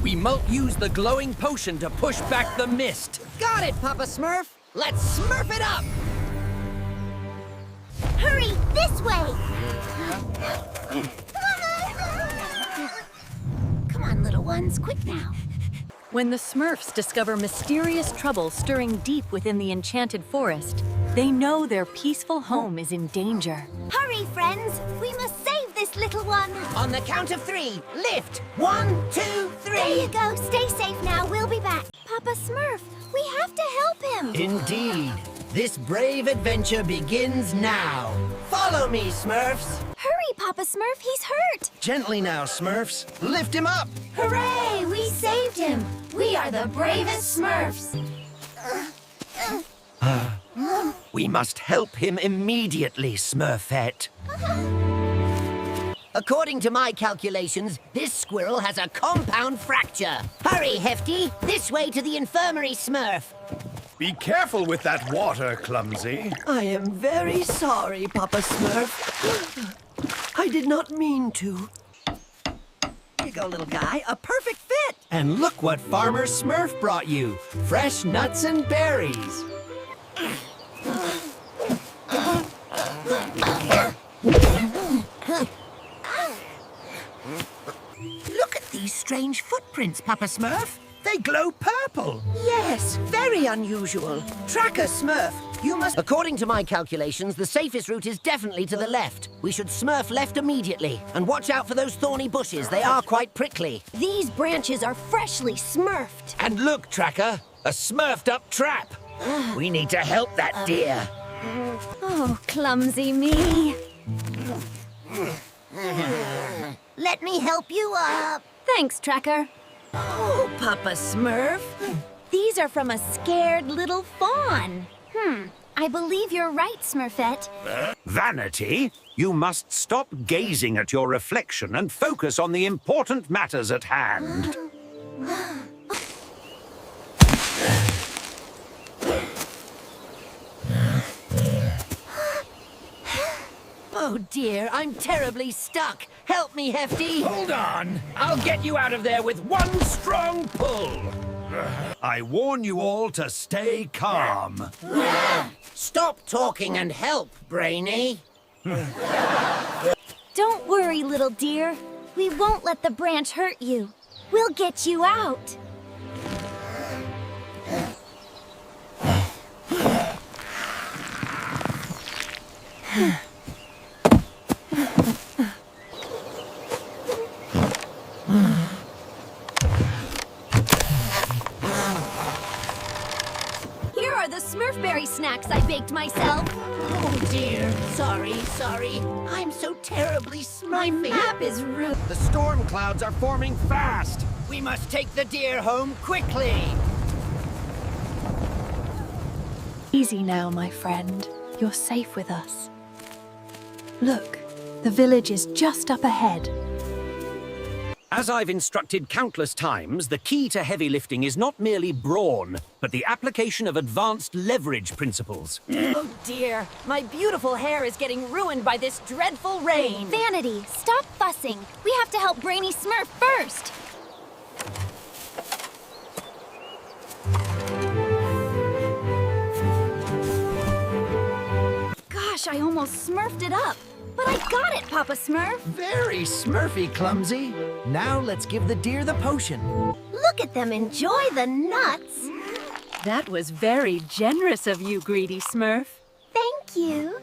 We might use the glowing potion to push back the mist. Got it, Papa Smurf. Let's smurf it up. Hurry, this way! Come on, little ones, quick now. When the Smurfs discover mysterious trouble stirring deep within the Enchanted Forest, they know their peaceful home is in danger. Hurry, friends! We must save this little one! On the count of 3, lift! 1, 2, 3! There you go. Stay safe now. We'll be back. Papa Smurf, we have to help him. Indeed. This brave adventure begins now. Follow me, Smurfs. Hurry, Papa Smurf. He's hurt. Gently now, Smurfs. Lift him up. Hooray! We saved him. We are the bravest Smurfs. We must help him immediately, Smurfette. According to my calculations, this squirrel has a compound fracture. Hurry, Hefty. This way to the infirmary, Smurf. Be careful with that water, Clumsy. I am very sorry, Papa Smurf. I did not mean to. Here you go, little guy. A perfect fit. And look what Farmer Smurf brought you. Fresh nuts and berries. Look at these strange footprints, Papa Smurf. They glow purple. Yes, very unusual. Tracker Smurf, you must... According to my calculations, the safest route is definitely to the left. We should smurf left immediately. And watch out for those thorny bushes. They are quite prickly. These branches are freshly smurfed. And look, Tracker, a smurfed up trap. We need to help that deer. Oh, clumsy me. Let me help you up. Thanks, Tracker. Oh, Papa Smurf. These are from a scared little fawn. I believe you're right, Smurfette. Vanity, you must stop gazing at your reflection and focus on the important matters at hand. Oh, dear, I'm terribly stuck. Help me, Hefty. Hold on. I'll get you out of there with one strong pull. I warn you all to stay calm. Stop talking and help, Brainy. Don't worry, little dear. We won't let the branch hurt you. We'll get you out. Here are the Smurfberry snacks I baked myself. Oh, dear. Sorry. I'm so terribly smurfy. My map is ruined. The storm clouds are forming fast. We must take the deer home quickly. Easy now, my friend. You're safe with us. Look, the village is just up ahead. As I've instructed countless times, the key to heavy lifting is not merely brawn, but the application of advanced leverage principles. Oh dear, my beautiful hair is getting ruined by this dreadful rain. Vanity, stop fussing. We have to help Brainy Smurf first. Gosh, I almost smurfed it up. But I got it, Papa Smurf. Very smurfy, Clumsy. Now let's give the deer the potion. Look at them enjoy the nuts. That was very generous of you, greedy Smurf. Thank you.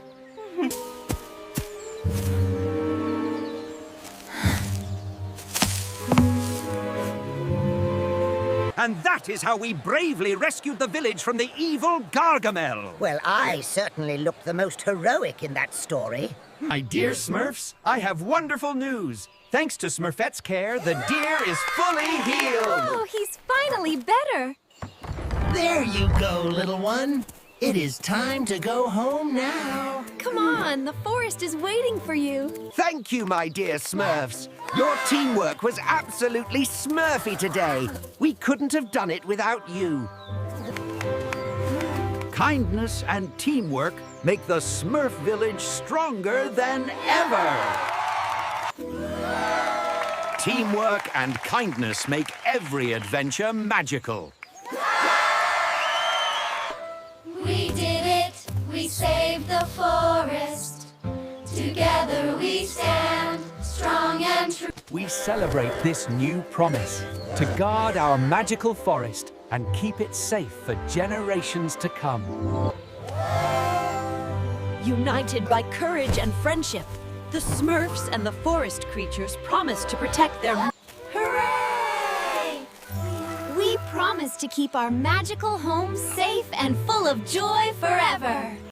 And that is how we bravely rescued the village from the evil Gargamel. Well, I certainly looked the most heroic in that story. My dear Smurfs, I have wonderful news. Thanks to Smurfette's care, the deer is fully healed. Oh, he's finally better. There you go, little one. It is time to go home now. Come on, the forest is waiting for you. Thank you, my dear Smurfs. Your teamwork was absolutely smurfy today. We couldn't have done it without you. Kindness and teamwork make the Smurf village stronger than ever. Teamwork and kindness make every adventure magical. We did it! We saved the forest. Together we stand, strong and true. We celebrate this new promise to guard our magical forest and keep it safe for generations to come. United by courage and friendship, the Smurfs and the forest creatures promise to protect their... Hooray! We promise to keep our magical home safe and full of joy forever.